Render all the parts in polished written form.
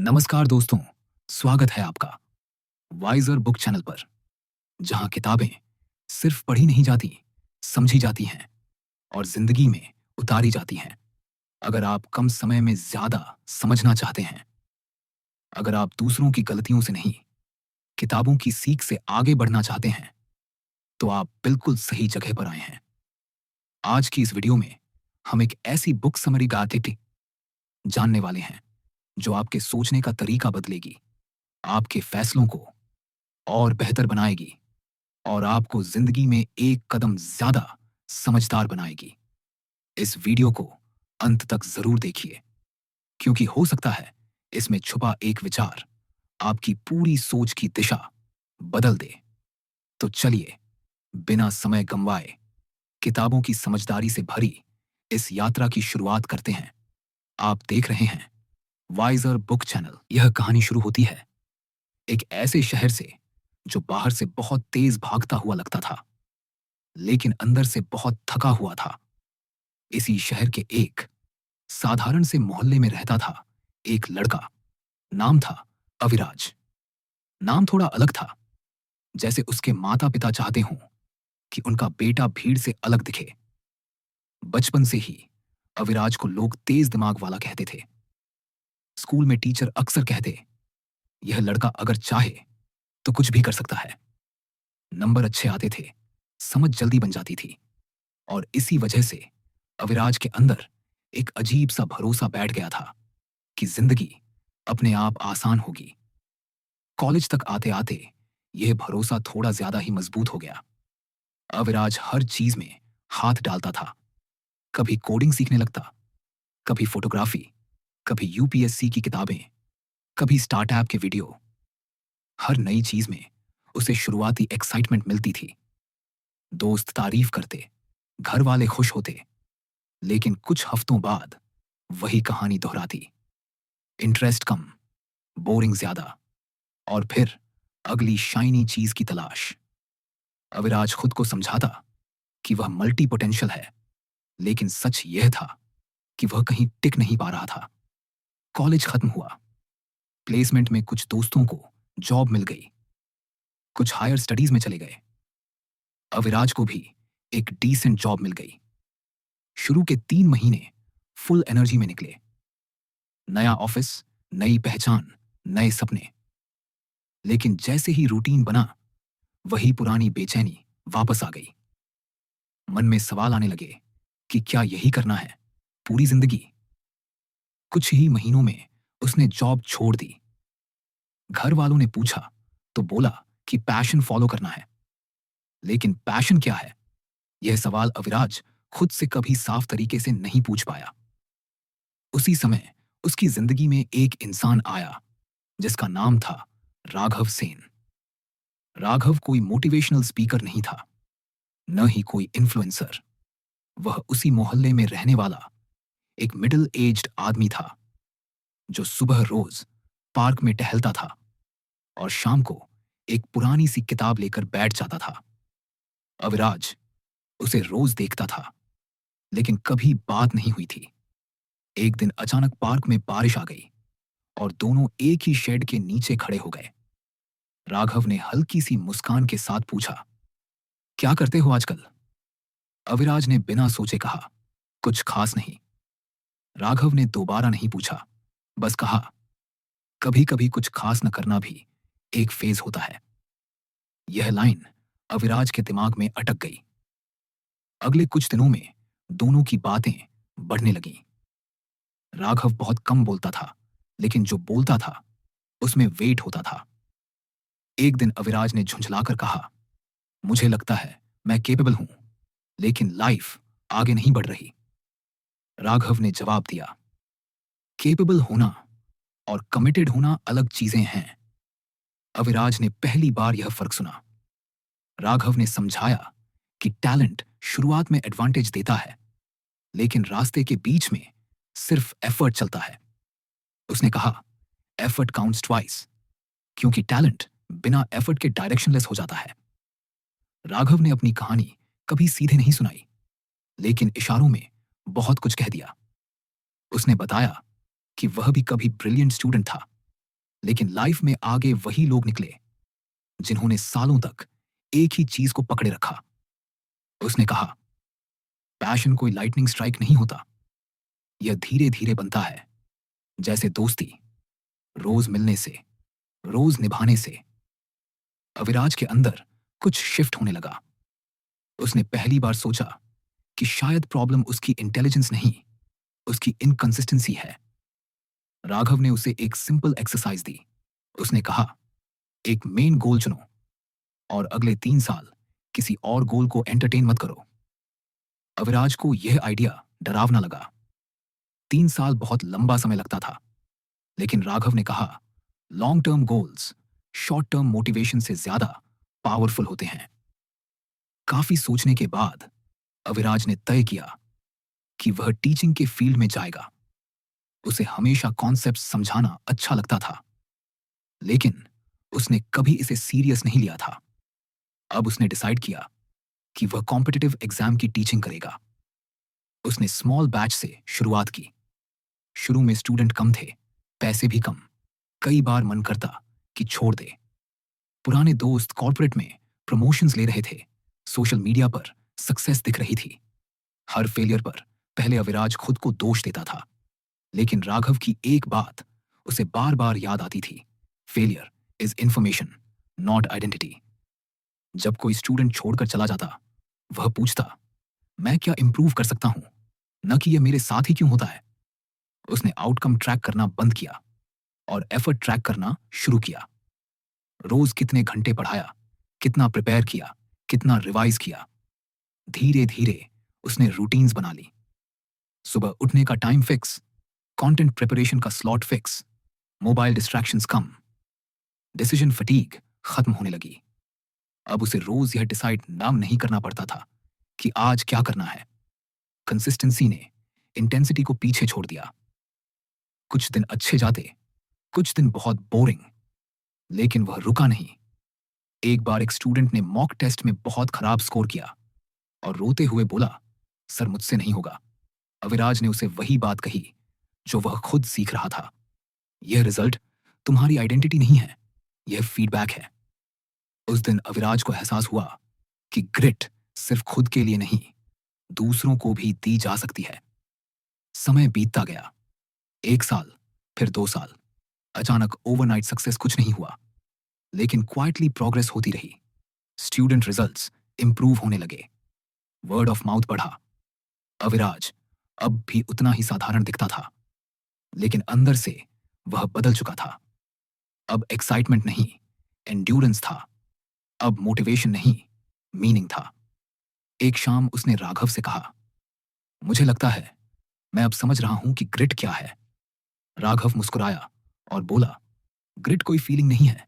नमस्कार दोस्तों, स्वागत है आपका वाइजर बुक चैनल पर, जहां किताबें सिर्फ पढ़ी नहीं जाती, समझी जाती हैं और जिंदगी में उतारी जाती हैं। अगर आप कम समय में ज्यादा समझना चाहते हैं, अगर आप दूसरों की गलतियों से नहीं, किताबों की सीख से आगे बढ़ना चाहते हैं, तो आप बिल्कुल सही जगह पर आए हैं। आज की इस वीडियो में हम एक ऐसी बुक समरी गाइड जानने वाले हैं जो आपके सोचने का तरीका बदलेगी, आपके फैसलों को और बेहतर बनाएगी और आपको जिंदगी में एक कदम ज्यादा समझदार बनाएगी। इस वीडियो को अंत तक जरूर देखिए, क्योंकि हो सकता है इसमें छुपा एक विचार आपकी पूरी सोच की दिशा बदल दे। तो चलिए, बिना समय गंवाए किताबों की समझदारी से भरी इस यात्रा की शुरुआत करते हैं। आप देख रहे हैं वाइजर बुक चैनल। यह कहानी शुरू होती है एक ऐसे शहर से जो बाहर से बहुत तेज भागता हुआ लगता था, लेकिन अंदर से बहुत थका हुआ था। इसी शहर के एक साधारण से मोहल्ले में रहता था एक लड़का। नाम था अविराज। नाम थोड़ा अलग था, जैसे उसके माता पिता चाहते हों कि उनका बेटा भीड़ से अलग दिखे। बचपन से ही अविराज को लोग तेज दिमाग वाला कहते थे। स्कूल में टीचर अक्सर कहते, यह लड़का अगर चाहे तो कुछ भी कर सकता है। नंबर अच्छे आते थे, समझ जल्दी बन जाती थी, और इसी वजह से अविराज के अंदर एक अजीब सा भरोसा बैठ गया था कि जिंदगी अपने आप आसान होगी। कॉलेज तक आते आते यह भरोसा थोड़ा ज्यादा ही मजबूत हो गया। अविराज हर चीज में हाथ डालता था। कभी कोडिंग सीखने लगता, कभी फोटोग्राफी, कभी यूपीएससी की किताबें, कभी स्टार्टअप के वीडियो। हर नई चीज में उसे शुरुआती एक्साइटमेंट मिलती थी। दोस्त तारीफ करते, घर वाले खुश होते, लेकिन कुछ हफ्तों बाद वही कहानी दोहराती। इंटरेस्ट कम, बोरिंग ज्यादा, और फिर अगली शाइनी चीज की तलाश। अविराज खुद को समझाता कि वह मल्टी पोटेंशियल है, लेकिन सच यह था कि वह कहीं टिक नहीं पा रहा था। कॉलेज खत्म हुआ, प्लेसमेंट में कुछ दोस्तों को जॉब मिल गई, कुछ हायर स्टडीज में चले गए। अविराज को भी एक डिसेंट जॉब मिल गई। शुरू के 3 महीने फुल एनर्जी में निकले। नया ऑफिस, नई पहचान, नए सपने। लेकिन जैसे ही रूटीन बना, वही पुरानी बेचैनी वापस आ गई। मन में सवाल आने लगे कि क्या यही करना है पूरी जिंदगी। कुछ ही महीनों में उसने जॉब छोड़ दी। घर वालों ने पूछा तो बोला कि पैशन फॉलो करना है। लेकिन पैशन क्या है, यह सवाल अविराज खुद से कभी साफ तरीके से नहीं पूछ पाया। उसी समय उसकी जिंदगी में एक इंसान आया जिसका नाम था राघव सेन। राघव कोई मोटिवेशनल स्पीकर नहीं था, न ही कोई इन्फ्लुएंसर। वह उसी मोहल्ले में रहने वाला एक मिडिल एज्ड आदमी था, जो सुबह रोज पार्क में टहलता था और शाम को एक पुरानी सी किताब लेकर बैठ जाता था। अविराज उसे रोज देखता था, लेकिन कभी बात नहीं हुई थी। एक दिन अचानक पार्क में बारिश आ गई और दोनों एक ही शेड के नीचे खड़े हो गए। राघव ने हल्की सी मुस्कान के साथ पूछा, क्या करते हो आजकल? अविराज ने बिना सोचे कहा, कुछ खास नहीं। राघव ने दोबारा नहीं पूछा, बस कहा, कभी कभी कुछ खास न करना भी एक फेज होता है। यह लाइन अविराज के दिमाग में अटक गई। अगले कुछ दिनों में दोनों की बातें बढ़ने लगीं। राघव बहुत कम बोलता था, लेकिन जो बोलता था उसमें वेट होता था। एक दिन अविराज ने झुंझलाकर कहा, मुझे लगता है मैं केपेबल हूं, लेकिन लाइफ आगे नहीं बढ़ रही। राघव ने जवाब दिया, केपेबल होना और कमिटेड होना अलग चीजें हैं। अविराज ने पहली बार यह फर्क सुना। राघव ने समझाया कि टैलेंट शुरुआत में एडवांटेज देता है, लेकिन रास्ते के बीच में सिर्फ एफर्ट चलता है। उसने कहा, एफर्ट काउंट्स ट्वाइस, क्योंकि टैलेंट बिना एफर्ट के डायरेक्शनलेस हो जाता है। राघव ने अपनी कहानी कभी सीधे नहीं सुनाई, लेकिन इशारों में बहुत कुछ कह दिया। उसने बताया कि वह भी कभी ब्रिलियंट स्टूडेंट था, लेकिन लाइफ में आगे वही लोग निकले जिन्होंने सालों तक एक ही चीज को पकड़े रखा। उसने कहा, पैशन कोई लाइटनिंग स्ट्राइक नहीं होता, यह धीरे धीरे बनता है, जैसे दोस्ती, रोज मिलने से, रोज निभाने से। अविराज के अंदर कुछ शिफ्ट होने लगा। उसने पहली बार सोचा कि शायद प्रॉब्लम उसकी इंटेलिजेंस नहीं, उसकी इनकंसिस्टेंसी है। राघव ने उसे एक सिंपल एक्सरसाइज दी। उसने कहा, एक मेन गोल चुनो और अगले 3 साल किसी और गोल को एंटरटेन मत करो। अविराज को यह आइडिया डरावना लगा। 3 साल बहुत लंबा समय लगता था, लेकिन राघव ने कहा, long term goals short term motivation से ज्यादा पावरफुल होते हैं। काफी सोचने के बाद अविराज ने तय किया कि वह टीचिंग के फील्ड में जाएगा। उसे हमेशा कॉन्सेप्ट समझाना अच्छा लगता था, लेकिन उसने कभी इसे सीरियस नहीं लिया था। अब उसने डिसाइड किया कि वह कॉम्पिटिटिव एग्जाम की टीचिंग करेगा। उसने स्मॉल बैच से शुरुआत की। शुरू में स्टूडेंट कम थे, पैसे भी कम। कई बार मन करता कि छोड़ दे। पुराने दोस्त कॉर्पोरेट में प्रमोशंस ले रहे थे, सोशल मीडिया पर सक्सेस दिख रही थी। हर फेलियर पर पहले अविराज खुद को दोष देता था, लेकिन राघव की एक बात उसे बार बार याद आती थी, failure is information not identity. जब कोई स्टूडेंट छोड़कर चला जाता, वह पूछता, मैं क्या इंप्रूव कर सकता हूं, न कि यह मेरे साथ ही क्यों होता है। उसने आउटकम ट्रैक करना बंद किया और एफर्ट ट्रैक करना शुरू किया। रोज कितने घंटे पढ़ाया, कितना प्रिपेयर किया, कितना रिवाइज किया। धीरे धीरे उसने रूटीन्स बना ली। सुबह उठने का टाइम फिक्स, कंटेंट प्रिपरेशन का स्लॉट फिक्स, मोबाइल डिस्ट्रैक्शंस कम। डिसीजन फटीग खत्म होने लगी। अब उसे रोज यह डिसाइड नाम नहीं करना पड़ता था कि आज क्या करना है। कंसिस्टेंसी ने इंटेंसिटी को पीछे छोड़ दिया। कुछ दिन अच्छे जाते, कुछ दिन बहुत बोरिंग, लेकिन वह रुका नहीं। एक बार एक स्टूडेंट ने मॉक टेस्ट में बहुत खराब स्कोर किया और रोते हुए बोला, सर मुझसे नहीं होगा। अविराज ने उसे वही बात कही जो वह खुद सीख रहा था, यह रिजल्ट तुम्हारी आइडेंटिटी नहीं है, यह फीडबैक है। उस दिन अविराज को एहसास हुआ कि ग्रिट सिर्फ खुद के लिए नहीं, दूसरों को भी दी जा सकती है। समय बीतता गया। 1 साल, फिर 2 साल। अचानक ओवरनाइट सक्सेस कुछ नहीं हुआ, लेकिन क्वाइटली प्रोग्रेस होती रही। स्टूडेंट रिजल्ट्स इंप्रूव होने लगे, वर्ड ऑफ माउथ बढ़ा। अविराज अब भी उतना ही साधारण दिखता था, लेकिन अंदर से वह बदल चुका था। अब एक्साइटमेंट नहीं, एंड्योरेंस था। अब मोटिवेशन नहीं, मीनिंग था। एक शाम उसने राघव से कहा, मुझे लगता है मैं अब समझ रहा हूं कि ग्रिट क्या है। राघव मुस्कुराया और बोला, ग्रिट कोई फीलिंग नहीं है,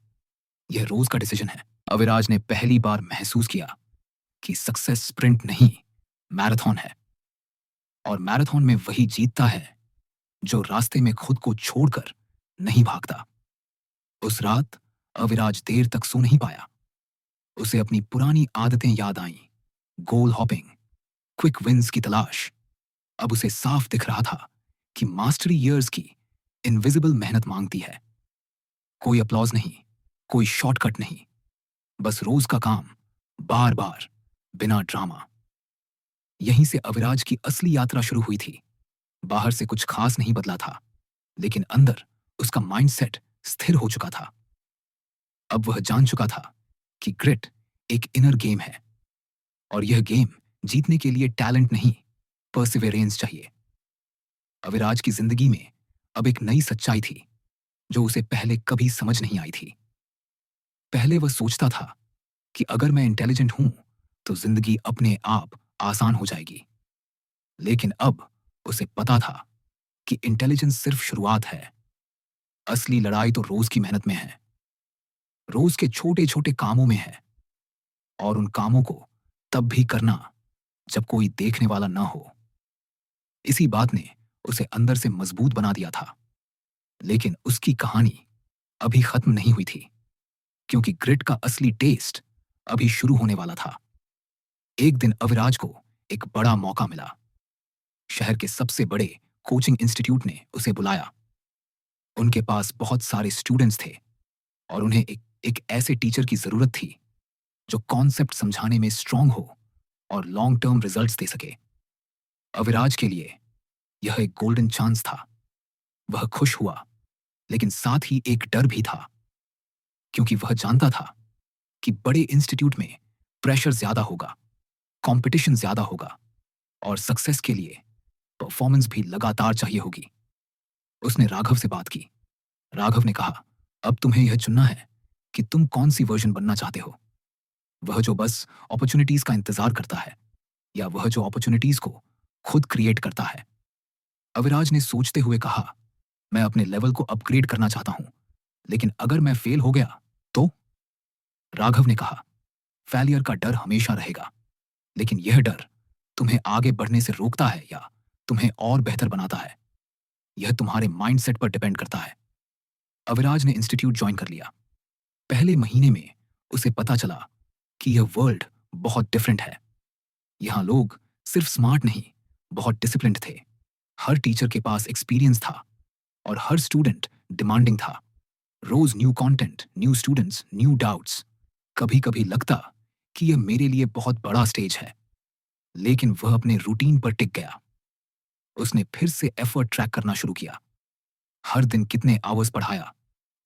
यह रोज का डिसीजन है। अविराज ने पहली बार महसूस किया कि सक्सेस स्प्रिंट नहीं, मैराथन है। और मैराथन में वही जीतता है जो रास्ते में खुद को छोड़कर नहीं भागता। उस रात अविराज देर तक सो नहीं पाया। उसे अपनी पुरानी आदतें याद आईं, गोल हॉपिंग, क्विक विंस की तलाश। अब उसे साफ दिख रहा था कि मास्टरी ईयर्स की इनविजिबल मेहनत मांगती है। कोई अप्लॉज नहीं, कोई शॉर्टकट नहीं, बस रोज का काम, बार बार, बिना ड्रामा। यहीं से अविराज की असली यात्रा शुरू हुई थी। बाहर से कुछ खास नहीं बदला था, लेकिन अंदर उसका माइंडसेट स्थिर हो चुका था। अब वह जान चुका था कि ग्रिट एक इनर गेम है, और यह गेम जीतने के लिए टैलेंट नहीं, परसिवेरेंस चाहिए। अविराज की जिंदगी में अब एक नई सच्चाई थी जो उसे पहले कभी समझ नहीं आई थी। पहले वह सोचता था कि अगर मैं इंटेलिजेंट हूं तो जिंदगी अपने आप आसान हो जाएगी, लेकिन अब उसे पता था कि इंटेलिजेंस सिर्फ शुरुआत है। असली लड़ाई तो रोज की मेहनत में है, रोज के छोटे छोटे कामों में है, और उन कामों को तब भी करना जब कोई देखने वाला ना हो। इसी बात ने उसे अंदर से मजबूत बना दिया था। लेकिन उसकी कहानी अभी खत्म नहीं हुई थी, क्योंकि ग्रिट का असली टेस्ट अभी शुरू होने वाला था। एक दिन अविराज को एक बड़ा मौका मिला। शहर के सबसे बड़े कोचिंग इंस्टीट्यूट ने उसे बुलाया। उनके पास बहुत सारे स्टूडेंट्स थे और उन्हें एक ऐसे टीचर की जरूरत थी जो कॉन्सेप्ट समझाने में स्ट्रांग हो और लॉन्ग टर्म रिजल्ट्स दे सके। अविराज के लिए यह एक गोल्डन चांस था। वह खुश हुआ, लेकिन साथ ही एक डर भी था, क्योंकि वह जानता था कि बड़े इंस्टीट्यूट में प्रेशर ज्यादा होगा, कंपटीशन ज्यादा होगा और सक्सेस के लिए परफॉर्मेंस भी लगातार चाहिए होगी। उसने राघव से बात की। राघव ने कहा, अब तुम्हें यह चुनना है कि तुम कौन सी वर्जन बनना चाहते हो। वह जो बस अपॉर्चुनिटीज का इंतजार करता है, या वह जो अपॉर्चुनिटीज को खुद क्रिएट करता है। अविराज ने सोचते हुए कहा, मैं अपने लेवल को अपग्रेड करना चाहता हूं, लेकिन अगर मैं फेल हो गया तो? राघव ने कहा, फेलियर का डर हमेशा रहेगा, लेकिन यह डर तुम्हें आगे बढ़ने से रोकता है या तुम्हें और बेहतर बनाता है, यह तुम्हारे माइंडसेट पर डिपेंड करता है। अविराज ने इंस्टीट्यूट ज्वाइन कर लिया। पहले महीने में उसे पता चला कि यह वर्ल्ड बहुत डिफरेंट है। यहां लोग सिर्फ स्मार्ट नहीं, बहुत डिसिप्लिन्ड थे। हर टीचर के पास एक्सपीरियंस था और हर स्टूडेंट डिमांडिंग था। रोज new content, new students, new doubts. कभी कभी लगता कि यह मेरे लिए बहुत बड़ा स्टेज है, लेकिन वह अपने रूटीन पर टिक गया। उसने फिर से एफर्ट ट्रैक करना शुरू किया। हर दिन कितने आवर्स पढ़ाया,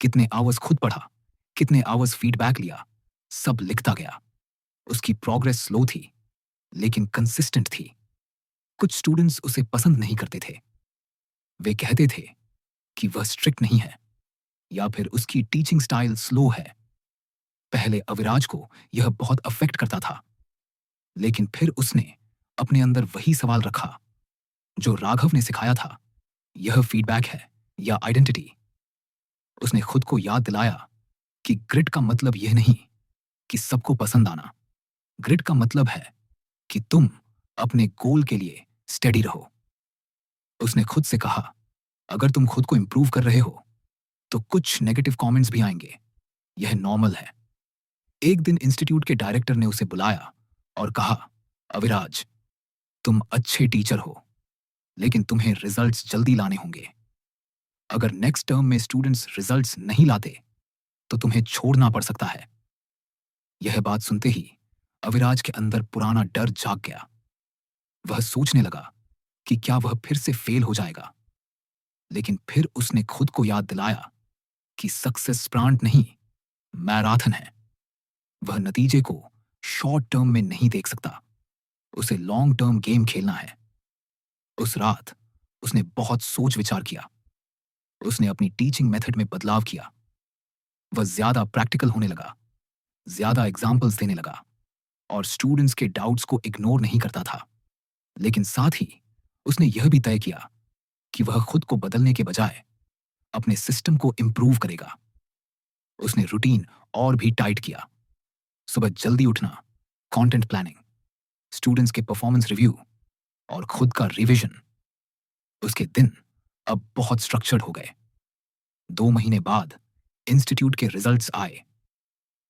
कितने आवर्स खुद पढ़ा, कितने आवर्स फीडबैक लिया, सब लिखता गया। उसकी प्रोग्रेस स्लो थी, लेकिन कंसिस्टेंट थी। कुछ स्टूडेंट्स उसे पसंद नहीं करते थे। वे कहते थे कि वह स्ट्रिक्ट नहीं है या फिर उसकी टीचिंग स्टाइल स्लो है। पहले अविराज को यह बहुत अफेक्ट करता था, लेकिन फिर उसने अपने अंदर वही सवाल रखा जो राघव ने सिखाया था, यह फीडबैक है या आइडेंटिटी। उसने खुद को याद दिलाया कि ग्रिड का मतलब यह नहीं कि सबको पसंद आना। ग्रिड का मतलब है कि तुम अपने गोल के लिए स्टेडी रहो। उसने खुद से कहा, अगर तुम खुद को इंप्रूव कर रहे हो तो कुछ नेगेटिव कमेंट्स भी आएंगे, यह नॉर्मल है। एक दिन इंस्टीट्यूट के डायरेक्टर ने उसे बुलाया और कहा, अविराज, तुम अच्छे टीचर हो, लेकिन तुम्हें रिजल्ट्स जल्दी लाने होंगे। अगर नेक्स्ट टर्म में स्टूडेंट्स रिजल्ट्स नहीं लाते तो तुम्हें छोड़ना पड़ सकता है। यह बात सुनते ही अविराज के अंदर पुराना डर जाग गया। वह सोचने लगा कि क्या वह फिर से फेल हो जाएगा, लेकिन फिर उसने खुद को याद दिलाया कि सक्सेस स्प्रांट नहीं, मैराथन है। वह नतीजे को शॉर्ट टर्म में नहीं देख सकता, उसे लॉन्ग टर्म गेम खेलना है। उस रात उसने बहुत सोच विचार किया। उसने अपनी टीचिंग मेथड में बदलाव किया। वह ज्यादा प्रैक्टिकल होने लगा, ज्यादा एग्जाम्पल्स देने लगा और स्टूडेंट्स के डाउट्स को इग्नोर नहीं करता था। लेकिन साथ ही उसने यह भी तय किया कि वह खुद को बदलने के बजाय अपने सिस्टम को इंप्रूव करेगा। उसने रूटीन और भी टाइट किया। सुबह जल्दी उठना, कंटेंट प्लानिंग, स्टूडेंट्स के परफॉर्मेंस रिव्यू और खुद का रिवीजन। उसके दिन अब बहुत स्ट्रक्चर्ड हो गए। 2 महीने बाद इंस्टीट्यूट के रिजल्ट्स आए।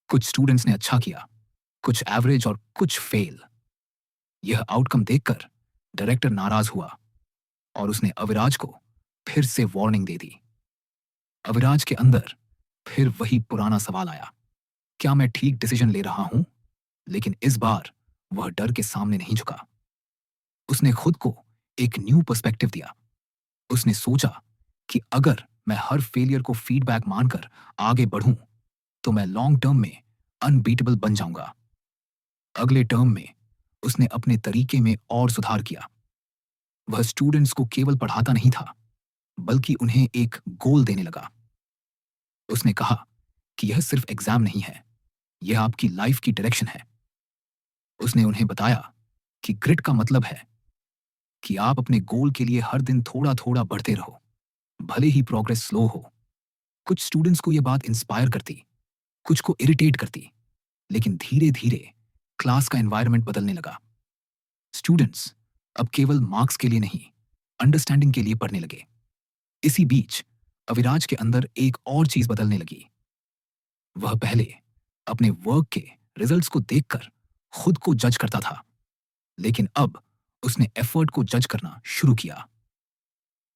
कुछ स्टूडेंट्स ने अच्छा किया, कुछ एवरेज और कुछ फेल। यह आउटकम देखकर डायरेक्टर नाराज हुआ और उसने अविराज को फिर से वार्निंग दे दी। अविराज के अंदर फिर वही पुराना सवाल आया, क्या मैं ठीक डिसीजन ले रहा हूं? लेकिन इस बार वह डर के सामने नहीं झुका। उसने खुद को एक न्यू पर्सपेक्टिव दिया। उसने सोचा कि अगर मैं हर फेलियर को फीडबैक मानकर आगे बढ़ूं तो मैं लॉन्ग टर्म में अनबीटेबल बन जाऊंगा। अगले टर्म में उसने अपने तरीके में और सुधार किया। वह स्टूडेंट्स को केवल पढ़ाता नहीं था, बल्कि उन्हें एक गोल देने लगा। उसने कहा कि यह सिर्फ एग्जाम नहीं है, यह आपकी लाइफ की डायरेक्शन है। उसने उन्हें बताया कि ग्रिड का मतलब है कि आप अपने गोल के लिए हर दिन थोड़ा थोड़ा बढ़ते रहो, भले ही प्रोग्रेस स्लो हो। कुछ स्टूडेंट्स को यह बात इंस्पायर करती, कुछ को इरिटेट करती, लेकिन धीरे धीरे क्लास का एनवायरनमेंट बदलने लगा। स्टूडेंट्स अब केवल मार्क्स के लिए नहीं, अंडरस्टैंडिंग के लिए पढ़ने लगे। इसी बीच अविराज के अंदर एक और चीज बदलने लगी। वह पहले अपने वर्क के रिजल्ट्स को देखकर खुद को जज करता था, लेकिन अब उसने एफर्ट को जज करना शुरू किया।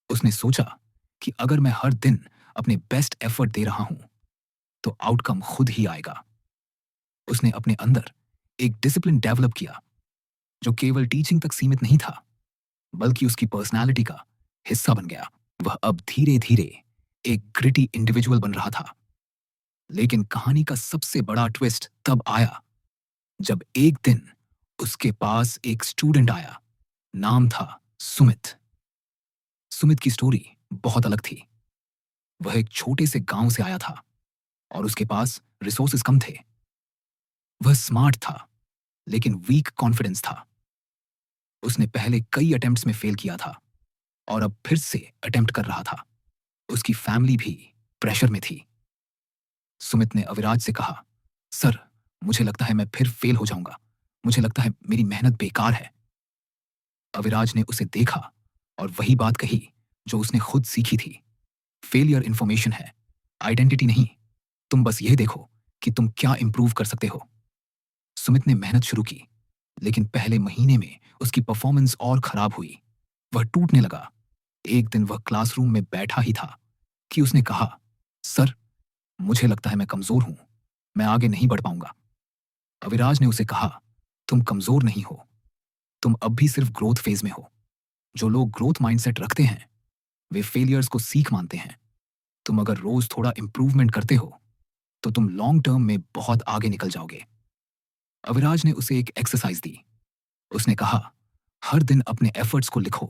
उसने सोचा कि अगर मैं हर दिन अपने बेस्ट एफर्ट दे रहा हूं तो आउटकम खुद ही आएगा। उसने अपने अंदर एक डिसिप्लिन डेवलप किया जो केवल टीचिंग तक सीमित नहीं था, बल्कि उसकी पर्सनालिटी का हिस्सा बन गया। वह अब धीरे धीरे एक ग्रिटी इंडिविजुअल बन रहा था। लेकिन कहानी का सबसे बड़ा ट्विस्ट तब आया जब एक दिन उसके पास एक स्टूडेंट आया। नाम था सुमित। सुमित की स्टोरी बहुत अलग थी। वह एक छोटे से गांव से आया था और उसके पास रिसोर्सेज कम थे। वह स्मार्ट था, लेकिन वीक कॉन्फिडेंस था। उसने पहले कई अटेम्प्ट्स में फेल किया था और अब फिर से अटेम्प्ट कर रहा था। उसकी फैमिली भी प्रेशर में थी। सुमित ने अविराज से कहा, सर, मुझे लगता है मैं फिर फेल हो जाऊंगा। मुझे लगता है मेरी मेहनत बेकार है। अविराज ने उसे देखा और वही बात कही जो उसने खुद सीखी थी। फेलियर इंफॉर्मेशन है, आइडेंटिटी नहीं। तुम बस यह देखो कि तुम क्या इंप्रूव कर सकते हो। सुमित ने मेहनत शुरू की, लेकिन पहले महीने में उसकी परफॉर्मेंस और खराब हुई। वह टूटने लगा। एक दिन वह क्लासरूम में बैठा ही था कि उसने कहा, सर, मुझे लगता है मैं कमजोर हूं। मैं आगे नहीं बढ़ पाऊंगा। अविराज ने उसे कहा, तुम कमजोर नहीं हो। तुम अब भी सिर्फ ग्रोथ फेज में हो। जो लोग ग्रोथ माइंडसेट रखते हैं वे फेलियर्स को सीख मानते हैं। तुम अगर रोज थोड़ा इंप्रूवमेंट करते हो तो तुम लॉन्ग टर्म में बहुत आगे निकल जाओगे। अविराज ने उसे एक एक्सरसाइज दी। उसने कहा, हर दिन अपने एफर्ट्स को लिखो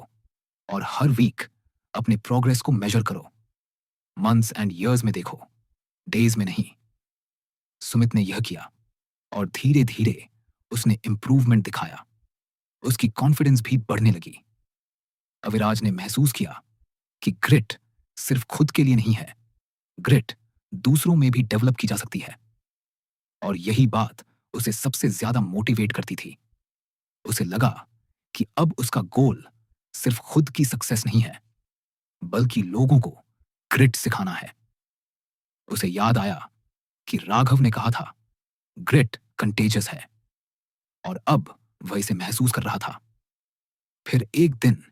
और हर वीक अपने प्रोग्रेस को मेजर करो। मंथ्स एंड ईयर्स में देखो, डेज में नहीं। सुमित ने यह किया और धीरे धीरे उसने इंप्रूवमेंट दिखाया। उसकी कॉन्फिडेंस भी बढ़ने लगी। अविराज ने महसूस किया कि ग्रिट सिर्फ खुद के लिए नहीं है, ग्रिट दूसरों में भी डेवलप की जा सकती है। और यही बात उसे सबसे ज्यादा मोटिवेट करती थी। उसे लगा कि अब उसका गोल सिर्फ खुद की सक्सेस नहीं है, बल्कि लोगों को ग्रिट सिखाना है। उसे याद आया कि राघव ने कहा था, ग्रिट कंटेजियस है, और अब वह इसे महसूस कर रहा था। फिर एक दिन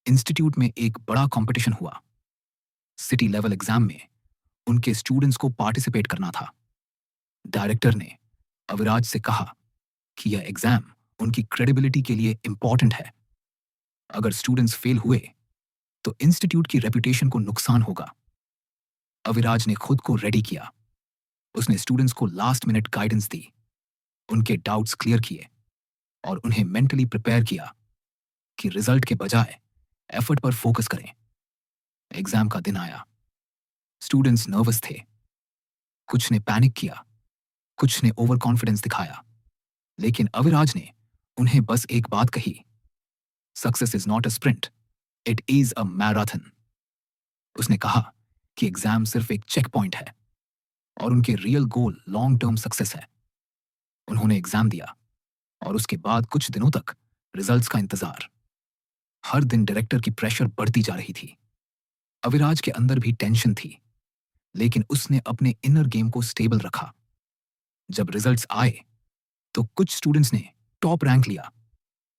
इंस्टीट्यूट में एक बड़ा कंपटीशन हुआ। सिटी लेवल एग्जाम में उनके स्टूडेंट्स को पार्टिसिपेट करना था। डायरेक्टर ने अविराज से कहा कि यह एग्जाम उनकी क्रेडिबिलिटी के लिए इंपॉर्टेंट है। अगर स्टूडेंट्स फेल हुए तो इंस्टीट्यूट की रेपुटेशन को नुकसान होगा। अविराज ने खुद को रेडी किया। उसने स्टूडेंट्स को लास्ट मिनट गाइडेंस दी, उनके डाउट्स क्लियर किए और उन्हें मेंटली प्रिपेयर किया कि रिजल्ट के बजाय एफर्ट पर फोकस करें। एग्जाम का दिन आया। स्टूडेंट्स नर्वस थे। कुछ ने पैनिक किया, कुछ ने ओवर कॉन्फिडेंस दिखाया, लेकिन अविराज ने उन्हें बस एक बात कही, success is not a sprint, it is a marathon. उसने कहा कि एग्जाम सिर्फ एक चेक पॉइंट है और उनके रियल गोल लॉन्ग टर्म सक्सेस है। उन्होंने एग्जाम दिया और उसके बाद कुछ दिनों तक रिजल्ट्स का इंतजार। हर दिन डायरेक्टर की प्रेशर बढ़ती जा रही थी। अविराज के अंदर भी टेंशन थी, लेकिन उसने अपने इनर गेम को स्टेबल रखा। जब रिजल्ट्स आए तो कुछ स्टूडेंट्स ने टॉप रैंक लिया,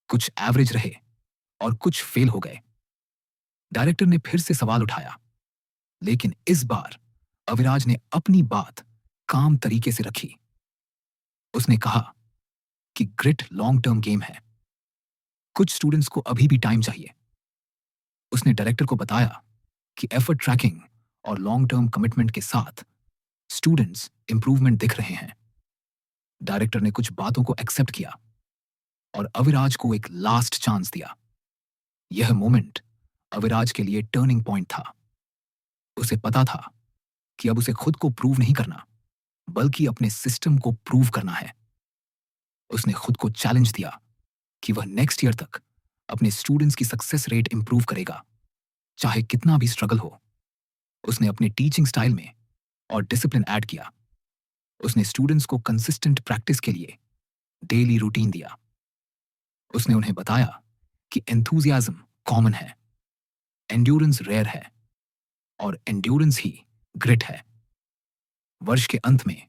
कुछ एवरेज रहे और कुछ फेल हो गए। डायरेक्टर ने फिर से सवाल उठाया, लेकिन इस बार अविराज ने अपनी बात काम तरीके से रखी। उसने कहा कि ग्रिट लॉन्ग टर्म गेम है, कुछ स्टूडेंट्स को अभी भी टाइम चाहिए। उसने डायरेक्टर को बताया कि एफर्ट ट्रैकिंग और लॉन्ग टर्म कमिटमेंट के साथ स्टूडेंट्स इंप्रूवमेंट दिख रहे हैं। डायरेक्टर ने कुछ बातों को एक्सेप्ट किया और अविराज को एक लास्ट चांस दिया। यह मोमेंट अविराज के लिए टर्निंग पॉइंट था। उसे पता था कि अब उसे खुद को प्रूव नहीं करना, बल्कि अपने सिस्टम को प्रूव करना है। उसने खुद को चैलेंज दिया कि वह नेक्स्ट ईयर तक अपने स्टूडेंट्स की सक्सेस रेट इंप्रूव करेगा, चाहे कितना भी स्ट्रगल हो। उसने अपने टीचिंग स्टाइल में और डिसिप्लिन ऐड किया। उसने स्टूडेंट्स को कंसिस्टेंट प्रैक्टिस के लिए डेली रूटीन दिया। उसने उन्हें बताया कि एंथुजियाज्म कॉमन है, एंड्योरेंस रेयर है और एंड्योरेंस ही ग्रिट है। वर्ष के अंत में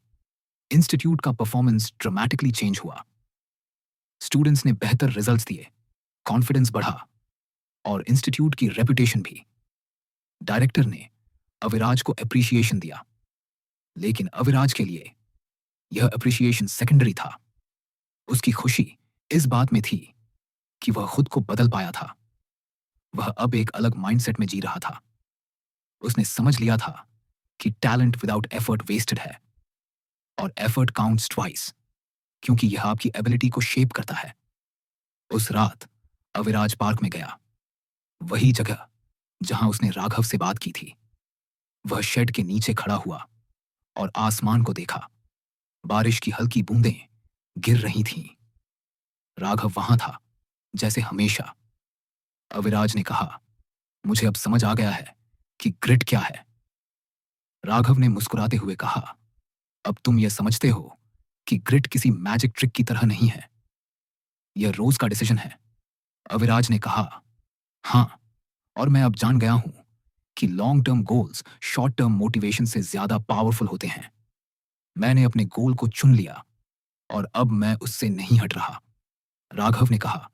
इंस्टीट्यूट का परफॉर्मेंस ड्रामेटिकली चेंज हुआ। स्टूडेंट्स ने बेहतर रिजल्ट्स दिए, कॉन्फिडेंस बढ़ा और इंस्टीट्यूट की रेपुटेशन भी। डायरेक्टर ने अविराज को अप्रिसिएशन दिया। लेकिन अविराज के लिए यह अप्रिसिएशन सेकेंडरी था। उसकी खुशी इस बात में थी कि वह खुद को बदल पाया था। वह अब एक अलग माइंडसेट में जी रहा था। उसने समझ लिया था कि टैलेंट विदाउट एफर्ट वेस्टेड है, और एफर्ट काउंट्स ट्वाइस, क्योंकि यह आपकी एबिलिटी को शेप करता है। उस रात अविराज पार्क में गया, वही जगह जहां उसने राघव से बात की थी। वह शेड के नीचे खड़ा हुआ और आसमान को देखा। बारिश की हल्की बूंदें गिर रही थीं। राघव वहां था, जैसे हमेशा। अविराज ने कहा, मुझे अब समझ आ गया है कि ग्रिट क्या है। राघव ने मुस्कुराते हुए कहा, अब तुम यह समझते हो कि ग्रिट किसी मैजिक ट्रिक की तरह नहीं है। यह रोज का डिसीजन है। अविराज ने कहा, हाँ, और मैं अब जान गया हूं कि long term goals short term motivation से ज्यादा पावरफुल होते हैं। मैंने अपने गोल को चुन लिया और अब मैं उससे नहीं हट रहा। राघव ने कहा,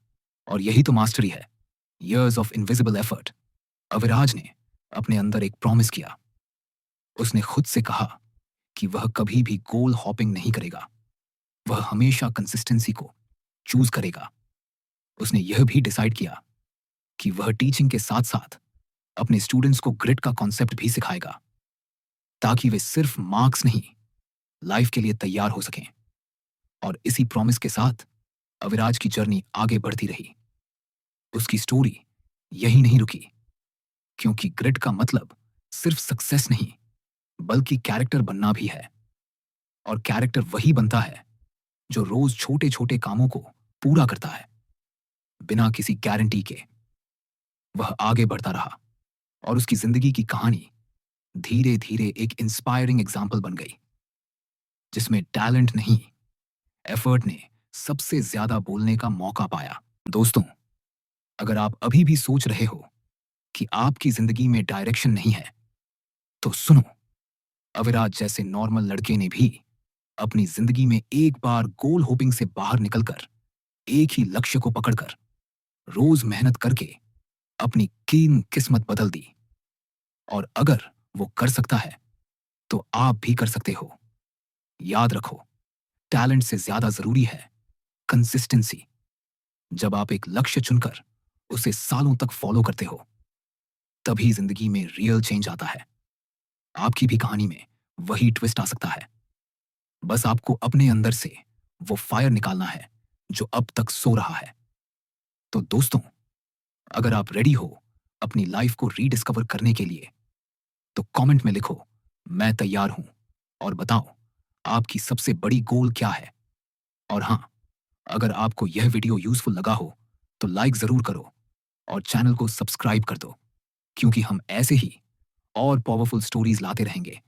और यही तो मास्टरी है, years of invisible effort. Aviraj ने अपने अंदर एक प्रॉमिस किया। उसने खुद से कहा कि वह कभी भी गोल हॉपिंग नहीं करेगा। वह हमेशा कंसिस्टेंसी को चूज करेगा। उसने यह भी डिसाइड किया कि वह टीचिंग के साथ साथ अपने स्टूडेंट्स को ग्रिट का कॉन्सेप्ट भी सिखाएगा, ताकि वे सिर्फ मार्क्स नहीं, लाइफ के लिए तैयार हो सकें। और इसी प्रॉमिस के साथ अविराज की जर्नी आगे बढ़ती रही। उसकी स्टोरी यही नहीं रुकी, क्योंकि ग्रिट का मतलब सिर्फ सक्सेस नहीं, बल्कि कैरेक्टर बनना भी है। और कैरेक्टर वही बनता है जो रोज छोटे छोटे कामों को पूरा करता है, बिना किसी गारंटी के। वह आगे बढ़ता रहा और उसकी जिंदगी की कहानी धीरे धीरे एक इंस्पायरिंग एग्जाम्पल बन गई, जिसमें टैलेंट नहीं, एफर्ट ने सबसे ज्यादा बोलने का मौका पाया। दोस्तों, अगर आप अभी भी सोच रहे हो कि आपकी जिंदगी में डायरेक्शन नहीं है, तो सुनो, अविराज जैसे नॉर्मल लड़के ने भी अपनी जिंदगी में एक बार गोल होपिंग से बाहर निकलकर एक ही लक्ष्य को पकड़कर रोज मेहनत करके अपनी कीन किस्मत बदल दी। और अगर वो कर सकता है, तो आप भी कर सकते हो। याद रखो, टैलेंट से ज्यादा जरूरी है कंसिस्टेंसी। जब आप एक लक्ष्य चुनकर उसे सालों तक फॉलो करते हो, तभी जिंदगी में रियल चेंज आता है। आपकी भी कहानी में वही ट्विस्ट आ सकता है। बस आपको अपने अंदर से वो फायर निकालना है जो अब तक सो रहा है। तो दोस्तों, अगर आप रेडी हो अपनी लाइफ को रीडिस्कवर करने के लिए, तो कमेंट में लिखो, मैं तैयार हूं, और बताओ आपकी सबसे बड़ी गोल क्या है। और हाँ, अगर आपको यह वीडियो यूजफुल लगा हो, तो लाइक जरूर करो और चैनल को सब्सक्राइब कर दो, क्योंकि हम ऐसे ही और पावरफुल स्टोरीज लाते रहेंगे।